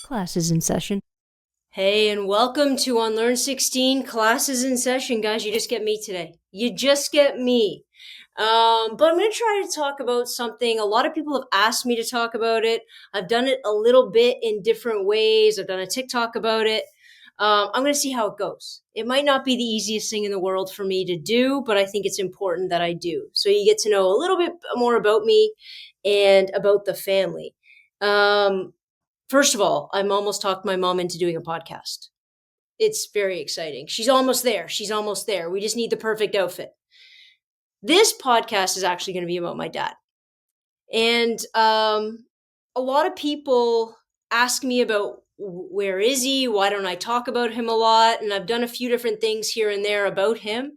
Classes in session. Hey, and welcome to Unlearn 16 Classes in Session, guys. You just get me today. You just get me. But I'm going to try to talk about something. A lot of people have asked me to talk about it. I've done it a little bit in different ways. I've done a TikTok about it. I'm going to see how it goes. It might not be the easiest thing in the world for me to do, but I think it's important that I do. So you get to know a little bit more about me and about the family. First of all, I'm almost talked my mom into doing a podcast. It's very exciting. She's almost there. She's almost there. We just need the perfect outfit. This podcast is actually going to be about my dad. And a lot of people ask me about where is he? Why don't I talk about him a lot? And I've done a few different things here and there about him.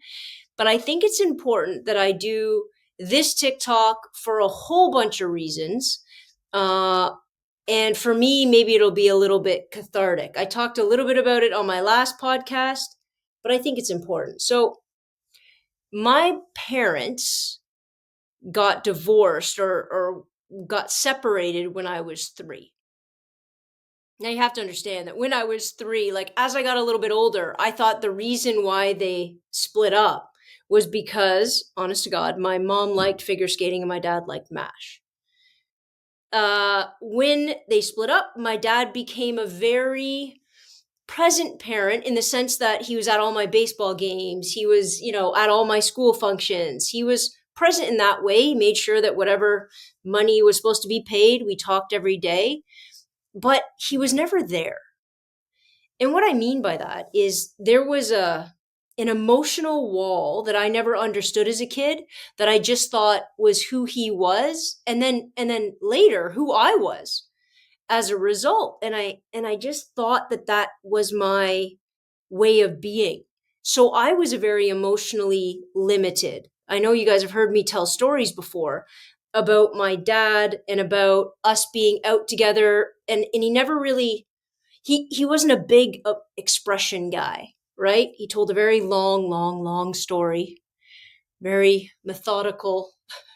But I think it's important that I do this TikTok for a whole bunch of reasons. And for me, maybe it'll be a little bit cathartic. I talked a little bit about it on my last podcast, but I think it's important. So, my parents got divorced or got separated when I was 3. Now, you have to understand that when I was 3, like as I got a little bit older, I thought the reason why they split up was because, honest to God, my mom liked figure skating and my dad liked MASH. When they split up, my dad became a very present parent in the sense that he was at all my baseball games. He was, at all my school functions. He was present in that way. He made sure that whatever money was supposed to be paid, we talked every day, but he was never there. And what I mean by that is there was an emotional wall that I never understood as a kid that I just thought was who he was, and then later who I was as a result. And I just thought that was my way of being. So I was very emotionally limited. I know you guys have heard me tell stories before about my dad and about us being out together, and he never really he wasn't a big expression guy, right? He told a very long story, very methodical.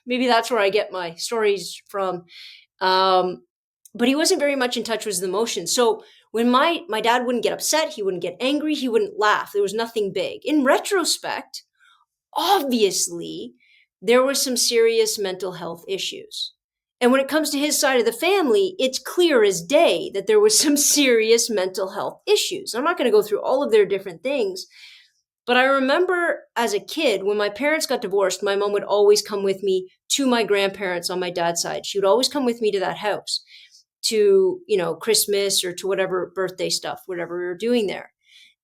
Maybe that's where I get my stories from. Um, but he wasn't very much in touch with his emotions. So when my dad wouldn't get upset, he wouldn't get angry, he wouldn't laugh. There was nothing big. In retrospect, obviously, there were some serious mental health issues. And when it comes to his side of the family, it's clear as day that there was some serious mental health issues. I'm not going to go through all of their different things, but I remember as a kid, when my parents got divorced, my mom would always come with me to my grandparents on my dad's side. She would always come with me to that house to, Christmas or to whatever birthday stuff, whatever we were doing there.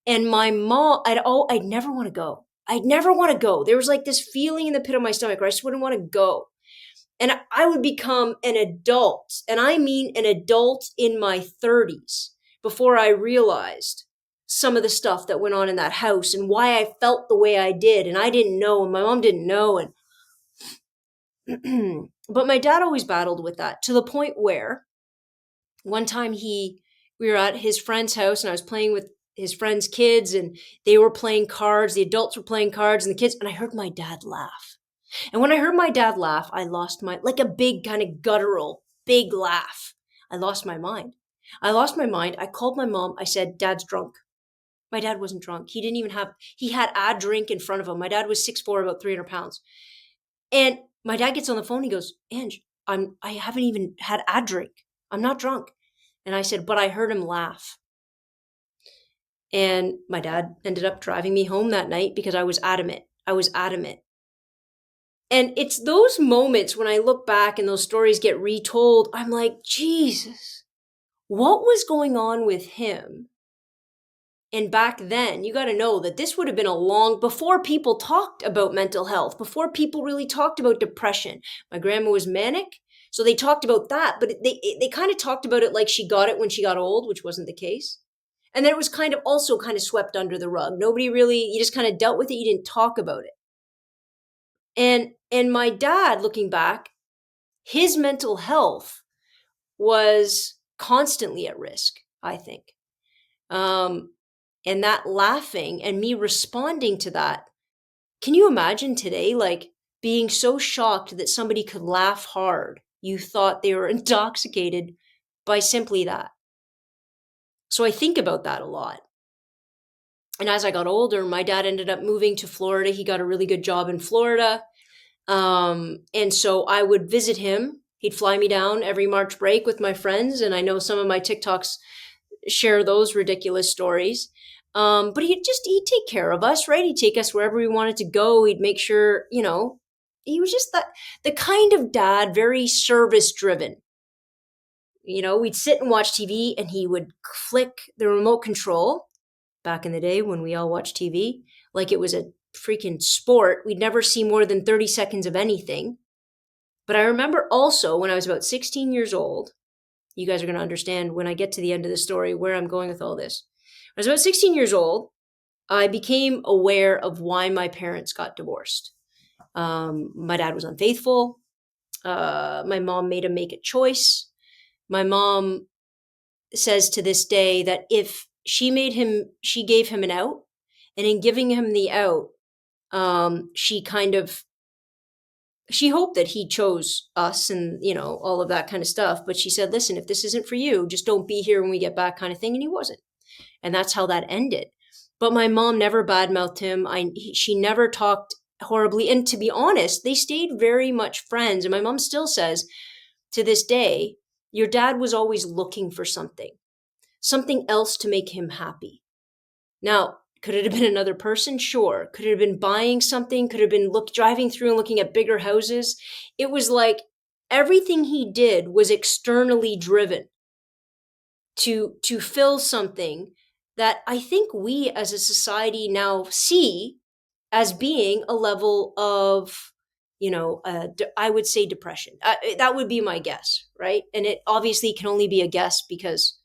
And my mom, I'd never want to go. I'd never want to go. There was like this feeling in the pit of my stomach where I just wouldn't want to go. And I would become an adult, and I mean an adult in my 30s, before I realized some of the stuff that went on in that house and why I felt the way I did. And I didn't know, and my mom didn't know. And but my dad always battled with that, to the point where one time we were at his friend's house, and I was playing with his friend's kids, and they were playing cards. The adults were playing cards and the kids, and I heard my dad laugh. And when I heard my dad laugh, I lost like a big kind of guttural, big laugh. I lost my mind. I lost my mind. I called my mom. I said, Dad's drunk. My dad wasn't drunk. He didn't even he had a drink in front of him. My dad was 6'4", about 300 pounds. And my dad gets on the phone. He goes, Ange, I haven't even had a drink. I'm not drunk. And I said, but I heard him laugh. And my dad ended up driving me home that night because I was adamant. I was adamant. And it's those moments when I look back and those stories get retold, I'm like, Jesus, what was going on with him? And back then, you got to know that this would have been before people talked about mental health, before people really talked about depression. My grandma was manic, so they talked about that, but they kind of talked about it like she got it when she got old, which wasn't the case. And then it was kind of swept under the rug. Nobody really, you just kind of dealt with it. You didn't talk about it. And my dad, looking back, his mental health was constantly at risk, I think. And that laughing and me responding to that, can you imagine today, like being so shocked that somebody could laugh hard? You thought they were intoxicated by simply that. So I think about that a lot. And as I got older, my dad ended up moving to Florida. He got a really good job in Florida. And so I would visit him. He'd fly me down every March break with my friends. And I know some of my TikToks share those ridiculous stories. But he'd take care of us, right? He'd take us wherever we wanted to go. He'd make sure, he was just the kind of dad, very service driven. We'd sit and watch TV and he would flick the remote control back in the day when we all watched TV like it was a freaking sport. We'd never see more than 30 seconds of anything. But I remember also when I was about 16 years old, you guys are going to understand when I get to the end of the story where I'm going with all this. When I was about 16 years old, I became aware of why my parents got divorced. My dad was unfaithful. My mom made him make a choice. My mom says to this day that if she gave him an out, and in giving him the out, she hoped that he chose us and, all of that kind of stuff. But she said, listen, if this isn't for you, just don't be here when we get back kind of thing. And he wasn't. And that's how that ended. But my mom never badmouthed him. She never talked horribly. And to be honest, they stayed very much friends. And my mom still says to this day, your dad was always looking for something else to make him happy. Now, could it have been another person? Sure. Could it have been buying something? Could it have been driving through and looking at bigger houses? It was like everything he did was externally driven to fill something that I think we as a society now see as being a level of, I would say depression. That would be my guess, right? And it obviously can only be a guess because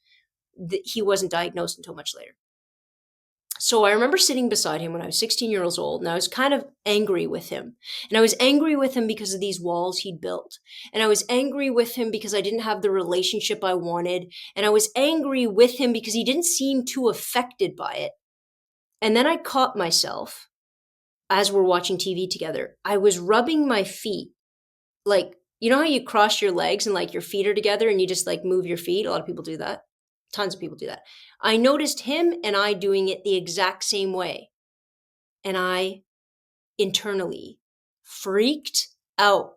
he wasn't diagnosed until much later. So I remember sitting beside him when I was 16 years old, and I was kind of angry with him. And I was angry with him because of these walls he'd built. And I was angry with him because I didn't have the relationship I wanted. And I was angry with him because he didn't seem too affected by it. And then I caught myself, as we're watching TV together, I was rubbing my feet. Like, you know how you cross your legs and like your feet are together and you just like move your feet? A lot of people do that. Tons of people do that. I noticed him and I doing it the exact same way. And I internally freaked out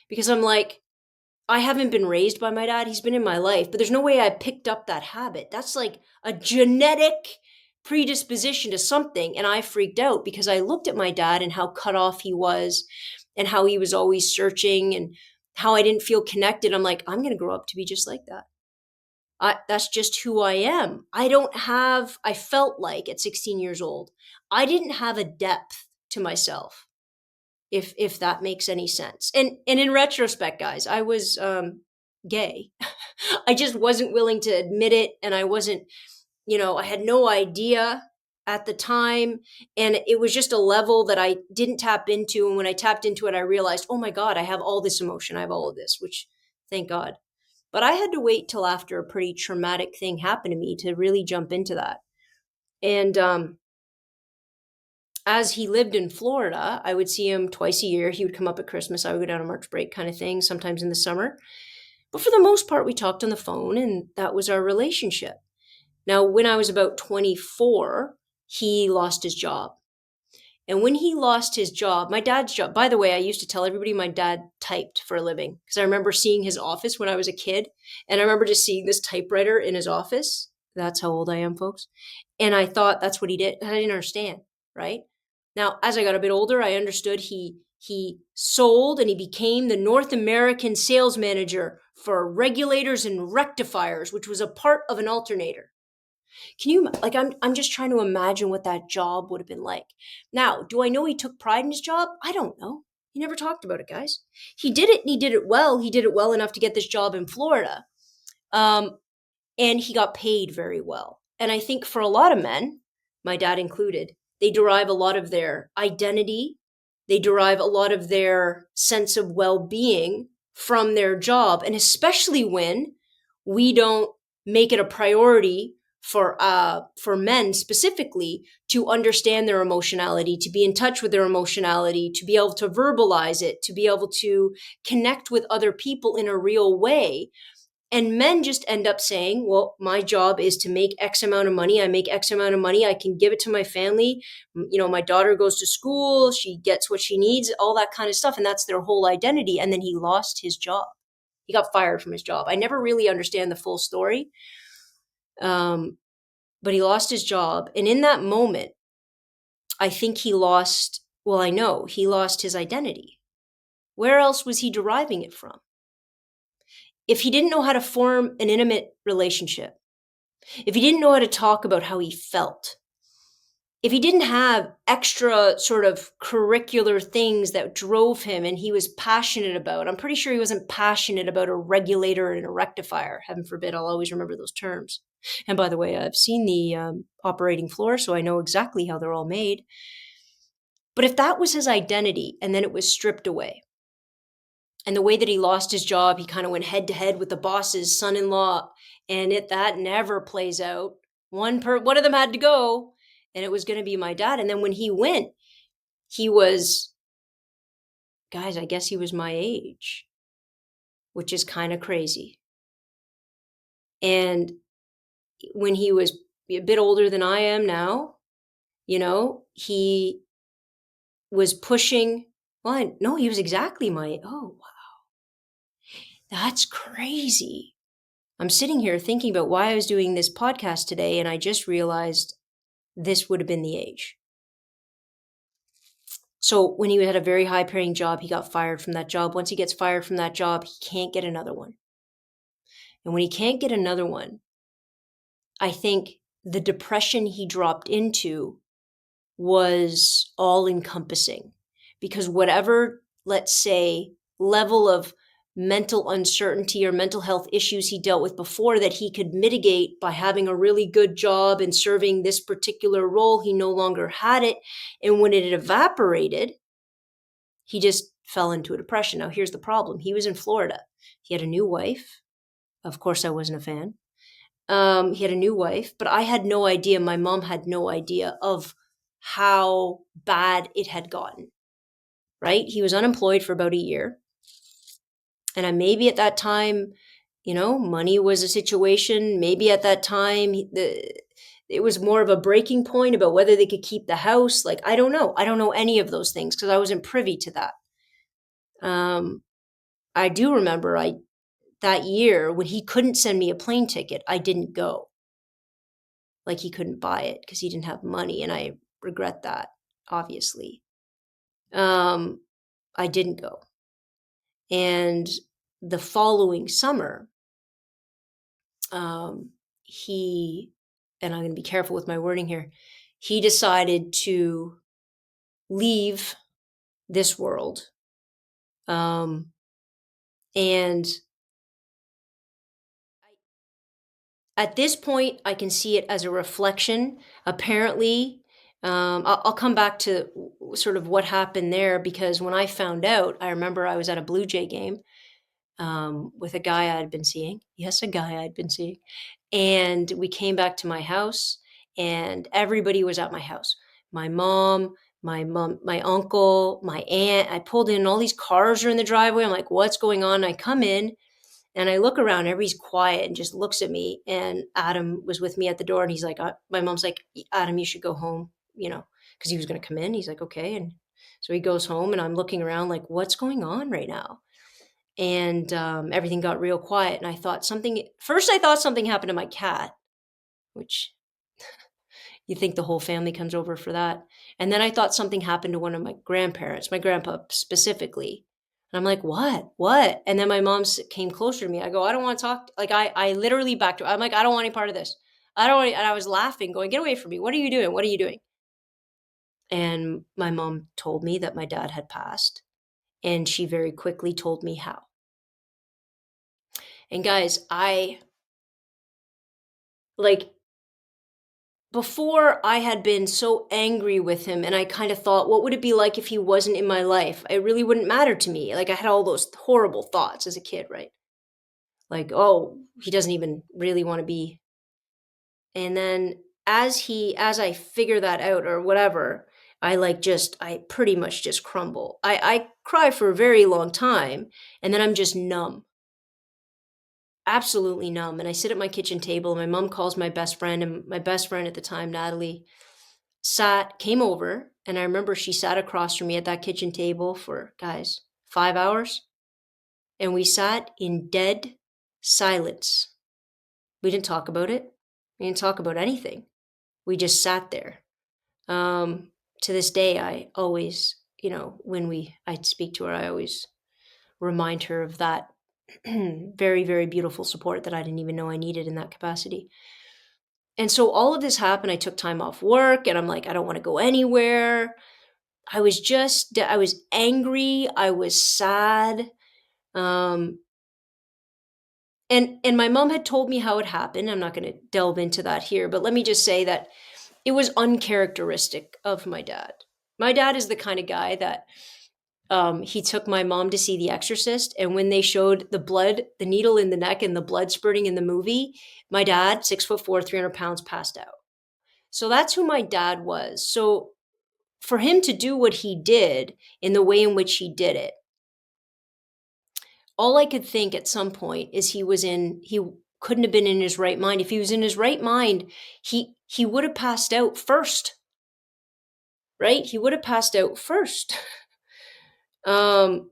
because I'm like, I haven't been raised by my dad. He's been in my life, but there's no way I picked up that habit. That's like a genetic predisposition to something. And I freaked out because I looked at my dad and how cut off he was and how he was always searching and how I didn't feel connected. I'm like, I'm going to grow up to be just like that. That's just who I am. I felt like at 16 years old, I didn't have a depth to myself, if that makes any sense. And in retrospect, guys, I was gay. I just wasn't willing to admit it. And I wasn't, I had no idea at the time. And it was just a level that I didn't tap into. And when I tapped into it, I realized, oh my God, I have all this emotion. I have all of this, which thank God. But I had to wait till after a pretty traumatic thing happened to me to really jump into that. And as he lived in Florida, I would see him twice a year. He would come up at Christmas. I would go down on March break kind of thing, sometimes in the summer. But for the most part, we talked on the phone, and that was our relationship. Now, when I was about 24, he lost his job. And when he lost his job, my dad's job, by the way, I used to tell everybody my dad typed for a living because I remember seeing his office when I was a kid. And I remember just seeing this typewriter in his office. That's how old I am, folks. And I thought that's what he did. I didn't understand, right? Now, as I got a bit older, I understood he sold and he became the North American sales manager for regulators and rectifiers, which was a part of an alternator. Can you, like, I'm just trying to imagine what that job would have been like. Now, do I know he took pride in his job? I don't know. He never talked about it, guys. He did it and he did it well. He did it well enough to get this job in Florida. And he got paid very well. And I think for a lot of men, my dad included, they derive a lot of their identity. They derive a lot of their sense of well-being from their job. And especially when we don't make it a priority for men specifically to understand their emotionality, to be in touch with their emotionality, to be able to verbalize it, to be able to connect with other people in a real way. And men just end up saying, well, my job is to make X amount of money. I make X amount of money. I can give it to my family. My daughter goes to school. She gets what she needs, all that kind of stuff. And that's their whole identity. And then he lost his job. He got fired from his job. I never really understand the full story. But he lost his job. And in that moment, I think he lost his identity. Where else was he deriving it from? If he didn't know how to form an intimate relationship, if he didn't know how to talk about how he felt, if he didn't have extra sort of curricular things that drove him and he was passionate about, I'm pretty sure he wasn't passionate about a regulator and a rectifier. Heaven forbid, I'll always remember those terms. And by the way, I've seen the operating floor, so I know exactly how they're all made. But if that was his identity and then it was stripped away, and the way that he lost his job, he kind of went head to head with the boss's son-in-law, and that never plays out. One of them had to go, and it was going to be my dad. And then when he went, he was, guys, I guess he was my age, which is kind of crazy. And when he was a bit older than I am now, he was pushing, he was exactly oh, wow. That's crazy. I'm sitting here thinking about why I was doing this podcast today, and I just realized this would have been the age. So when he had a very high-paying job, he got fired from that job. Once he gets fired from that job, he can't get another one. And when he can't get another one, I think the depression he dropped into was all-encompassing. Because whatever, let's say, level of mental uncertainty or mental health issues he dealt with before that he could mitigate by having a really good job and serving this particular role, he no longer had it. And when it evaporated, he just fell into a depression. Now, here's the problem. He was in Florida. He had a new wife. Of course, I wasn't a fan. He had a new wife, but I had no idea. My mom had no idea of how bad it had gotten, right? He was unemployed for about a year. And maybe at that time, money was a situation. Maybe at that time, it was more of a breaking point about whether they could keep the house. Like, I don't know. I don't know any of those things because I wasn't privy to that. I do remember that year when he couldn't send me a plane ticket, I didn't go. Like, he couldn't buy it because he didn't have money. And I regret that, obviously. I didn't go. And the following summer, he, and I'm going to be careful with my wording here, he decided to leave this world. And at this point, I can see it as a reflection. Apparently, I'll come back to sort of what happened there, because when I found out, I remember I was at a Blue Jay game with a guy I'd been seeing. Yes, a guy I'd been seeing. And we came back to my house, and everybody was at my house. My mom, my uncle, my aunt. I pulled in, all these cars are in the driveway. I'm like, what's going on? I come in and I look around, everybody's quiet and just looks at me. And Adam was with me at the door, and he's like, my mom's like, Adam, you should go home, because he was going to come in. He's like, okay. And so he goes home, and I'm looking around like, what's going on right now? And everything got real quiet. And I thought something happened to my cat, which you think the whole family comes over for that. And then I thought something happened to one of my grandparents, my grandpa specifically. And I'm like, what? And then my mom came closer to me. I go, I don't want to talk. Like, I literally backed her. I'm like, I don't want any part of this. And I was laughing, going, get away from me. What are you doing? What are you doing? And my mom told me that my dad had passed. And she very quickly told me how. And guys, before I had been so angry with him, and I kind of thought, what would it be like if he wasn't in my life? It really wouldn't matter to me. Like, I had all those horrible thoughts as a kid, right? Like, oh, he doesn't even really want to be. And then as I figure that out or whatever, I pretty much just crumble. I cry for a very long time, and then I'm just numb. absolutely numb. And I sit at my kitchen table, and my mom calls my best friend, and my best friend at the time, Natalie, came over. And I remember she sat across from me at that kitchen table for, guys, 5 hours. And we sat in dead silence. We didn't talk about it. We didn't talk about anything. We just sat there. To this day, I always, when I speak to her, I always remind her of that very, very beautiful support that I didn't even know I needed in that capacity. And so all of this happened. I took time off work, and I'm like, I don't want to go anywhere. I was angry. I was sad. Um, and my mom had told me how it happened. I'm not going to delve into that here, but let me just say that it was uncharacteristic of my dad. My dad is the kind of guy that he took my mom to see The Exorcist, and when they showed the needle in the neck and the blood spurting in the movie, my dad, 6'4", 300 pounds, passed out. So that's who my dad was. So for him to do what he did in the way in which he did it, all I could think at some point is he couldn't have been in his right mind. If he was in his right mind, he would have passed out first, right? He would have passed out first. And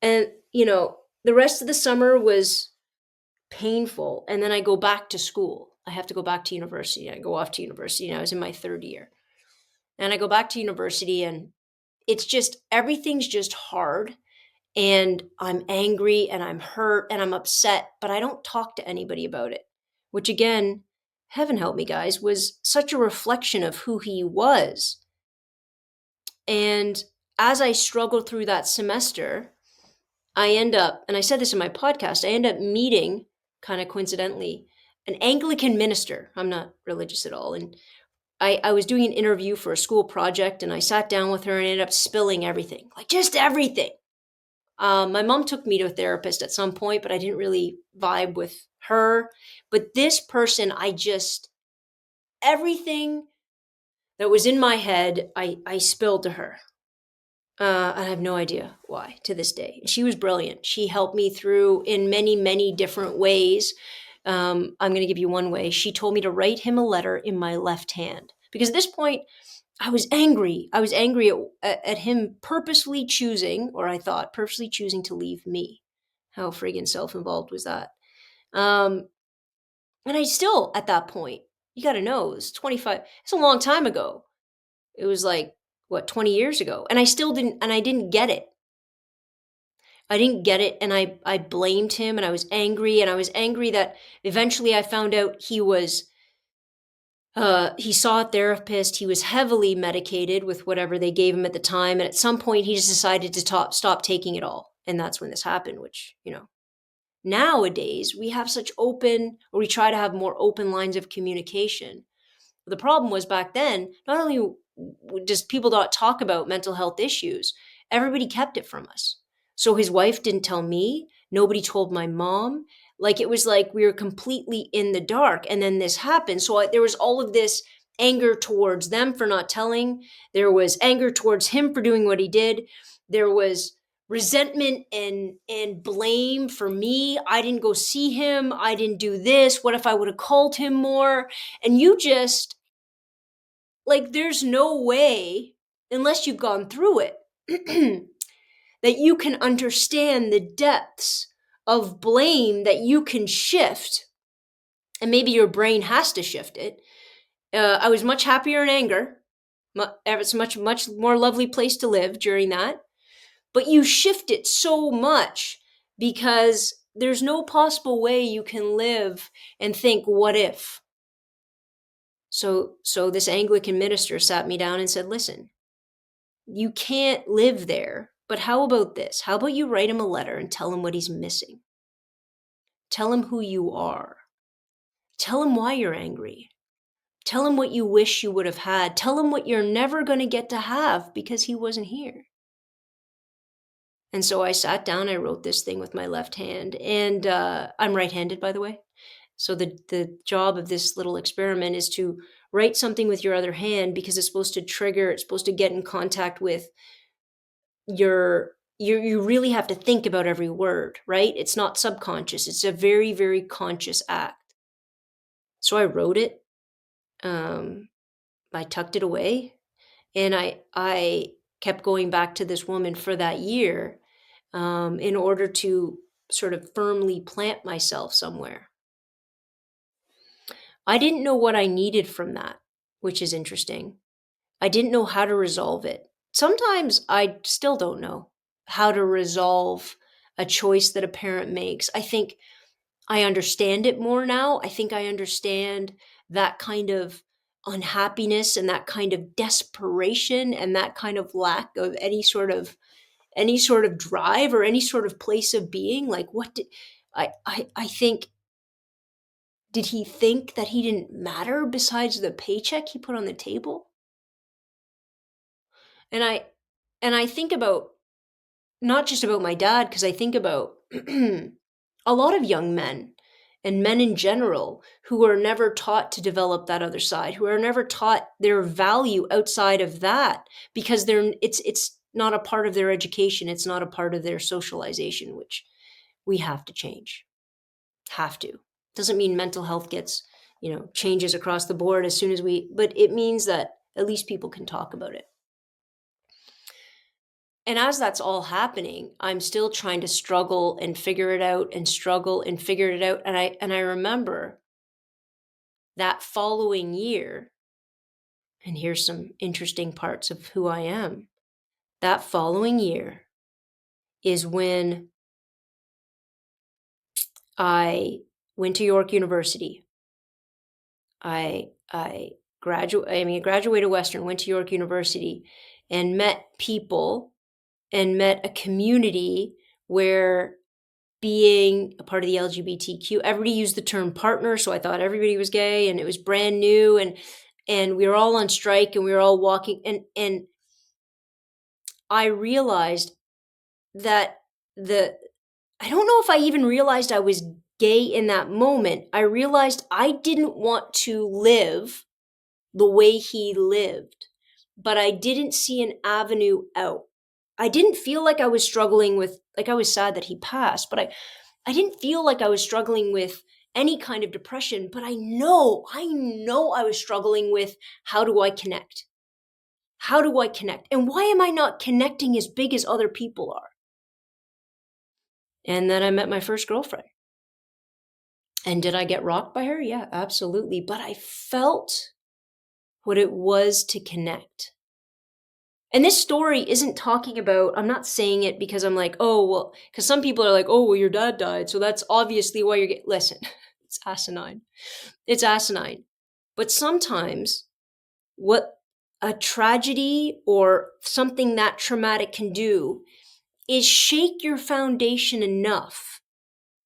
the rest of the summer was painful. And then I go back to school. I have to go back to university. I go off to university, and I was in my third year. And I go back to university, and everything's just hard. And I'm angry, and I'm hurt, and I'm upset, but I don't talk to anybody about it, which again, heaven help me, guys, was such a reflection of who he was. And as I struggled through that semester, I end up, and I said this in my podcast, I end up meeting, kind of coincidentally, an Anglican minister. I'm not religious at all. And I was doing an interview for a school project, and I sat down with her and ended up spilling everything, like just everything. My mom took me to a therapist at some point, but I didn't really vibe with her. But this person, everything that was in my head, I spilled to her. I have no idea why to this day. She was brilliant. She helped me through in many, many different ways. I'm going to give you one way. She told me to write him a letter in my left hand, because at this point I was angry. I was angry at him purposely choosing, or I thought purposely choosing, to leave me. How friggin' self-involved was that? And I still, at that point, you got to know, it was 25. It's a long time ago. It was like, 20 years ago. And I didn't get it. I didn't get it. And I blamed him, and I was angry. And I was angry that eventually I found out he saw a therapist. He was heavily medicated with whatever they gave him at the time. And at some point he just decided to stop taking it all. And that's when this happened, which, nowadays we try to have more open lines of communication. The problem was back then, not only just people not talk about mental health issues, everybody kept it from us. So his wife didn't tell me. Nobody told my mom. Like, it was like we were completely in the dark. And then this happened. So there was all of this anger towards them for not telling. There was anger towards him for doing what he did. There was resentment and blame for me. I didn't go see him. I didn't do this. What if I would have called him more? And you just, like, there's no way, unless you've gone through it, that you can understand the depths of blame that you can shift. And maybe your brain has to shift it. I was much happier in anger. It's a much more lovely place to live during that. But you shift it so much because there's no possible way you can live and think, what if? So this Anglican minister sat me down and said, listen, you can't live there, but how about this? How about you write him a letter and tell him what he's missing? Tell him who you are. Tell him why you're angry. Tell him what you wish you would have had. Tell him what you're never going to get to have because he wasn't here. And so I sat down, I wrote this thing with my left hand, and I'm right-handed, by the way. So the job of this little experiment is to write something with your other hand, because it's supposed to get in contact with your you really have to think about every word, right? It's not subconscious. It's a very, very conscious act. So I wrote it. Um, I tucked it away, and I kept going back to this woman for that year, in order to sort of firmly plant myself somewhere. I didn't know what I needed from that, which is interesting. I didn't know how to resolve it. Sometimes I still don't know how to resolve a choice that a parent makes. I think I understand it more now. I think I understand that kind of unhappiness and that kind of desperation and that kind of lack of any sort of drive or any sort of place of being. Like, what did I think, did he think that he didn't matter besides the paycheck he put on the table? And I think about, not just about my dad, because I think about a lot of young men and men in general who are never taught to develop that other side, who are never taught their value outside of that, because it's not a part of their education, it's not a part of their socialization, which we have to change. Have to. Doesn't mean mental health gets, changes across the board as soon as but it means that at least people can talk about it. And as that's all happening, I'm still trying to struggle and figure it out and struggle and figure it out. And I remember that following year, and here's some interesting parts of who I am. That following year is when I went to York University. I graduated Western, went to York University, and met people and met a community where being a part of the LGBTQ, everybody used the term partner, so I thought everybody was gay, and it was brand new, and we were all on strike, and we were all walking, and I realized that I don't know if I even realized I was gay in that moment. I realized I didn't want to live the way he lived, but I didn't see an avenue out. I didn't feel like I was struggling with, like, I was sad that he passed, but I didn't feel like I was struggling with any kind of depression, but I know I was struggling with, how do I connect? How do I connect? And why am I not connecting as big as other people are? And then I met my first girlfriend. And did I get rocked by her? Yeah, absolutely. But I felt what it was to connect. And this story isn't talking about, I'm not saying it because I'm like, oh, well, because some people are like, oh, well, your dad died, so that's obviously why you're getting, listen, it's asinine. It's asinine. But sometimes what a tragedy or something that traumatic can do is shake your foundation enough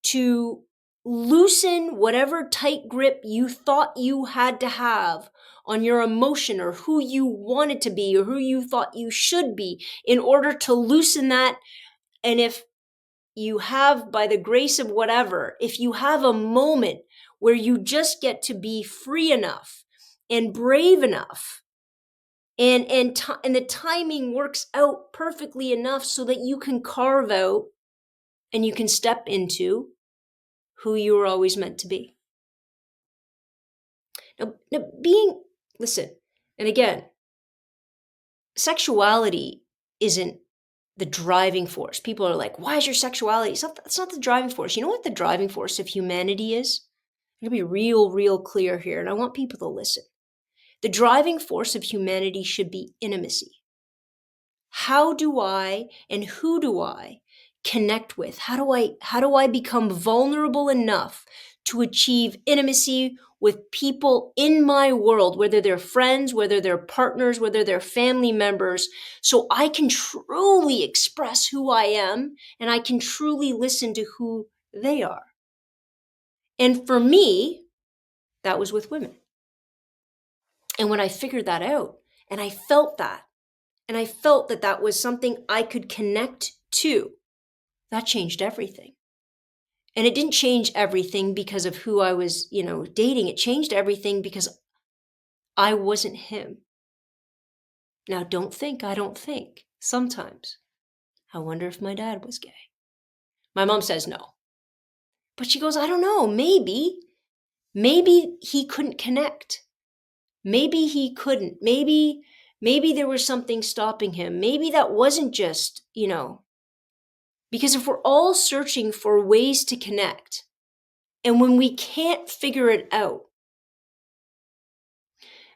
to loosen whatever tight grip you thought you had to have on your emotion or who you wanted to be or who you thought you should be, in order to loosen that. And if you have, by the grace of whatever, if you have a moment where you just get to be free enough and brave enough, and the timing works out perfectly enough so that you can carve out and you can step into who you were always meant to be. Now listen, and again, sexuality isn't the driving force. People are like, why is your sexuality? It's not the driving force. You know what the driving force of humanity is? I'm going to be real clear here, and I want people to listen. The driving force of humanity should be intimacy. How do I and who do I connect with? How do I become vulnerable enough to achieve intimacy with people in my world, whether they're friends, whether they're partners, whether they're family members, so I can truly express who I am and I can truly listen to who they are? And for me, that was with women. And when I figured that out, and I felt that, and I felt that that was something I could connect to, that changed everything. And it didn't change everything because of who I was, dating. It changed everything because I wasn't him. Now, don't think I don't think sometimes. I wonder if my dad was gay. My mom says no. But she goes, I don't know, maybe he couldn't connect. Maybe he couldn't. Maybe there was something stopping him. Maybe that wasn't just, because if we're all searching for ways to connect, and when we can't figure it out,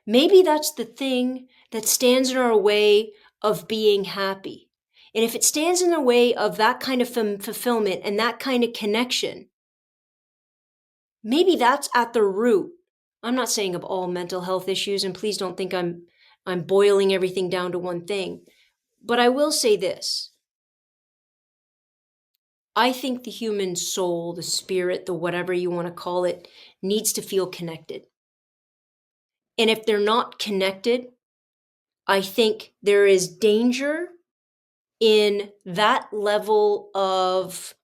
maybe that's the thing that stands in our way of being happy. And if it stands in the way of that kind of fulfillment and that kind of connection, maybe that's at the root. I'm not saying of all mental health issues, and please don't think I'm boiling everything down to one thing. But I will say this. I think the human soul, the spirit, the whatever you want to call it, needs to feel connected. And if they're not connected, I think there is danger in that level of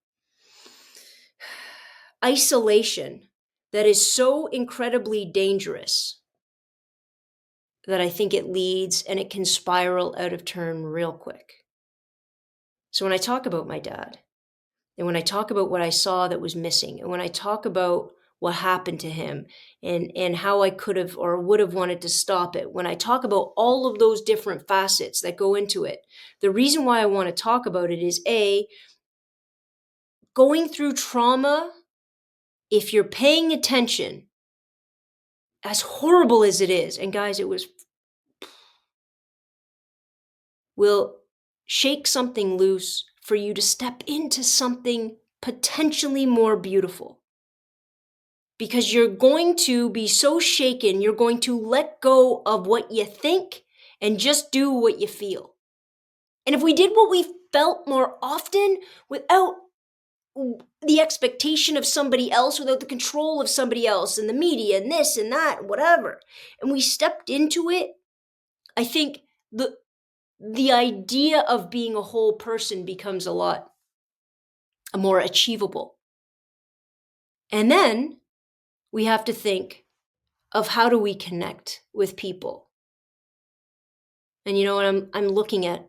isolation that is so incredibly dangerous that I think it leads and it can spiral out of turn real quick. So when I talk about my dad, and when I talk about what I saw that was missing, and when I talk about what happened to him and how I could have or would have wanted to stop it, when I talk about all of those different facets that go into it, the reason why I want to talk about it is going through trauma, if you're paying attention, as horrible as it is, and guys, will shake something loose for you to step into something potentially more beautiful. Because you're going to be so shaken, you're going to let go of what you think and just do what you feel. And if we did what we felt more often without the expectation of somebody else, without the control of somebody else and the media and this and that, whatever, and we stepped into it, I think the idea of being a whole person becomes a lot more achievable. And then we have to think of how do we connect with people. And what I'm looking at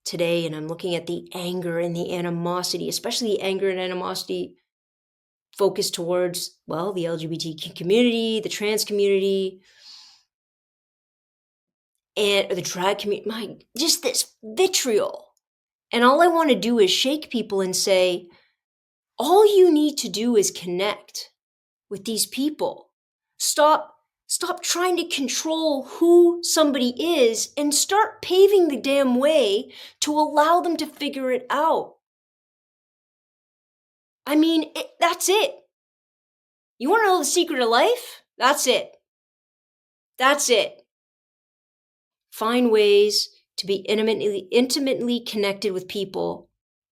today, and I'm looking at the anger and the animosity, especially the anger and animosity focused towards, the LGBTQ community, the trans community, and the drag community, just this vitriol. And all I want to do is shake people and say, all you need to do is connect with these people. Stop trying to control who somebody is and start paving the damn way to allow them to figure it out. I mean, that's it. You want to know the secret of life? That's it. That's it. Find ways to be intimately connected with people.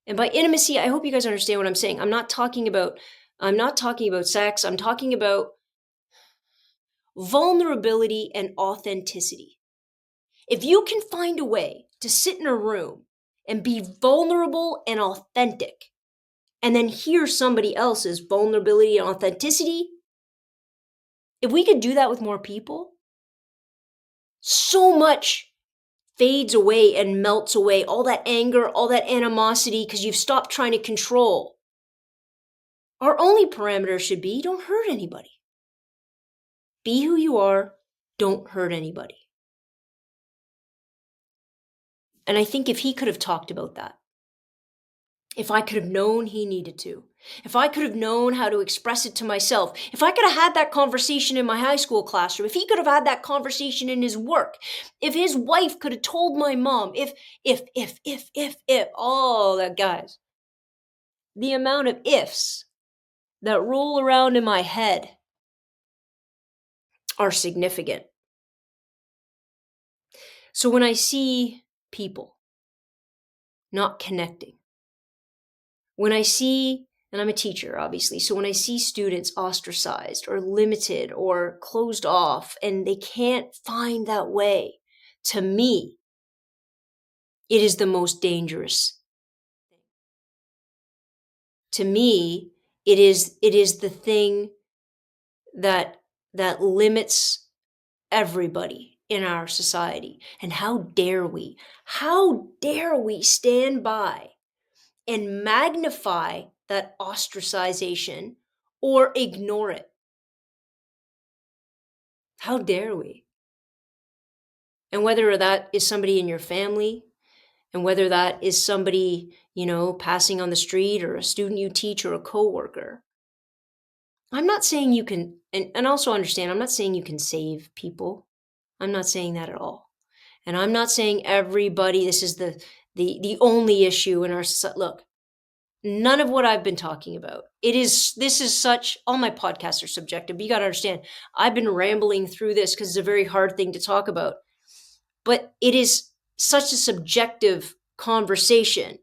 And by intimacy, I hope you guys understand what I'm saying. I'm not talking about sex. I'm talking about vulnerability and authenticity. If you can find a way to sit in a room and be vulnerable and authentic, and then hear somebody else's vulnerability and authenticity, if we could do that with more people, so much fades away and melts away. All that anger, all that animosity, because you've stopped trying to control. Our only parameter should be, don't hurt anybody. Be who you are, don't hurt anybody. And I think if he could have talked about that, if I could have known he needed to, if I could have known how to express it to myself, if I could have had that conversation in my high school classroom, if he could have had that conversation in his work, if his wife could have told my mom, if, all that, guys, the amount of ifs that roll around in my head are significant. So when I see people not connecting, when I see, and I'm a teacher, obviously, so when I see students ostracized or limited or closed off and they can't find that way, to me, it is the most dangerous thing. To me, it is the thing that limits everybody in our society. And how dare we stand by and magnify that ostracization or ignore it. How dare we? And whether that is somebody in your family, and whether that is somebody, passing on the street, or a student you teach, or a coworker. I'm not saying you can, and also understand, I'm not saying you can save people. I'm not saying that at all. And I'm not saying everybody, this is the only issue in our society. Look, none of what I've been talking about. This is such, all my podcasts are subjective, but you got to understand, I've been rambling through this because it's a very hard thing to talk about. But it is such a subjective conversation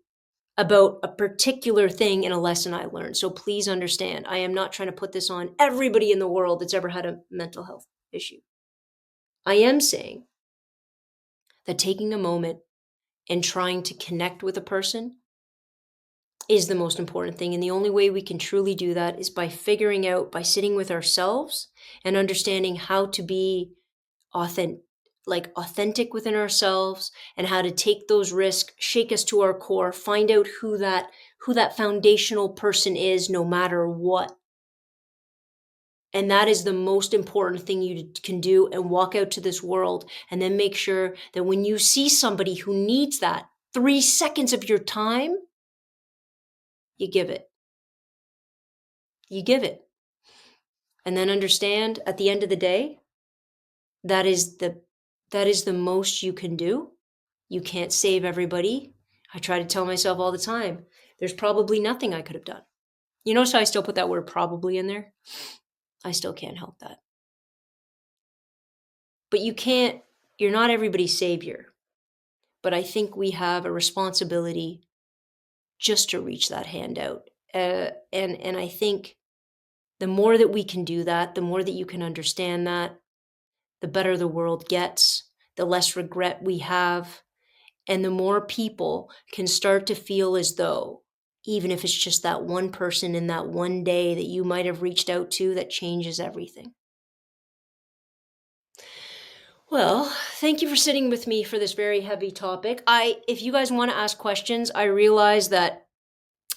about a particular thing in a lesson I learned. So please understand, I am not trying to put this on everybody in the world that's ever had a mental health issue. I am saying that taking a moment and trying to connect with a person is the most important thing. And the only way we can truly do that is by figuring out, by sitting with ourselves and understanding how to be authentic within ourselves, and how to take those risks, shake us to our core, find out who that foundational person is, no matter what. And that is the most important thing you can do, and walk out to this world, and then make sure that when you see somebody who needs that 3 seconds of your time, you give it. You give it. And then understand, at the end of the day, that is the most you can do. You can't save everybody. I try to tell myself all the time, there's probably nothing I could have done. You notice how I still put that word probably in there? I still can't help that. But you're not everybody's savior. But I think we have a responsibility just to reach that hand out. And I think the more that we can do that, the more that you can understand that, the better the world gets, the less regret we have, and the more people can start to feel as though, even if it's just that one person in that one day that you might have reached out to, that changes everything. Well, thank you for sitting with me for this very heavy topic. If you guys want to ask questions, I realize that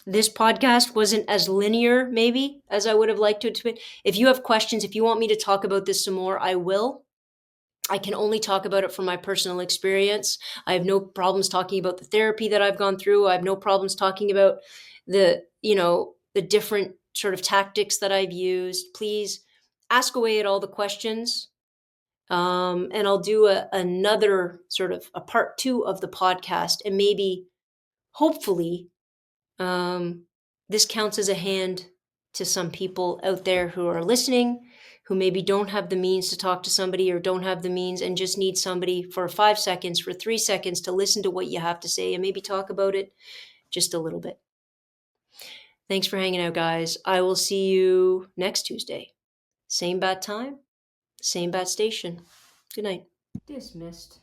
this podcast wasn't as linear, maybe, as I would have liked it to be. If you have questions, if you want me to talk about this some more, I will. I can only talk about it from my personal experience. I have no problems talking about the therapy that I've gone through. I have no problems talking about the different sort of tactics that I've used. Please ask away at all the questions. And I'll do another sort of a part 2 of the podcast, and maybe, hopefully, this counts as a hand to some people out there who are listening, who maybe don't have the means to talk to somebody, or don't have the means and just need somebody for 5 seconds, for 3 seconds, to listen to what you have to say and maybe talk about it just a little bit. Thanks for hanging out, guys. I will see you next Tuesday. Same bat time, same bat station. Good night. Dismissed.